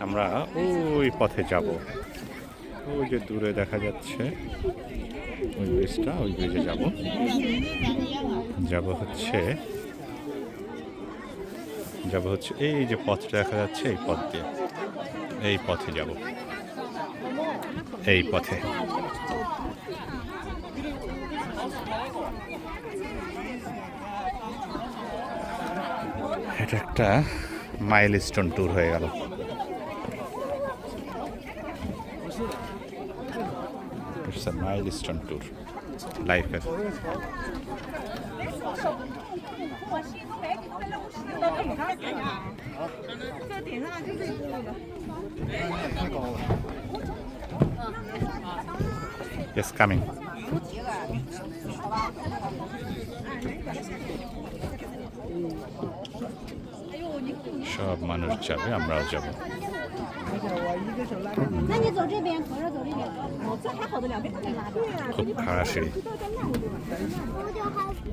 আমরা ওই পথে যাব, ওই যে দূরে দেখা যাচ্ছে ওই ব্রিজটা, ওই ব্রিজে যাব। যাব হচ্ছে এই যে পথটা দেখা যাচ্ছে, এই পথ দিয়ে, এই পথে যাব, এই পথে। এটা একটা মাইলস্টোন ট্যুর হয়ে গেল। ইটস আ মাইলস্টোন ট্যুর লাইফের। Yes, coming. সব মানুষ যাবে, আমরাও যাব। খুব খাড়া সিঁড়ি।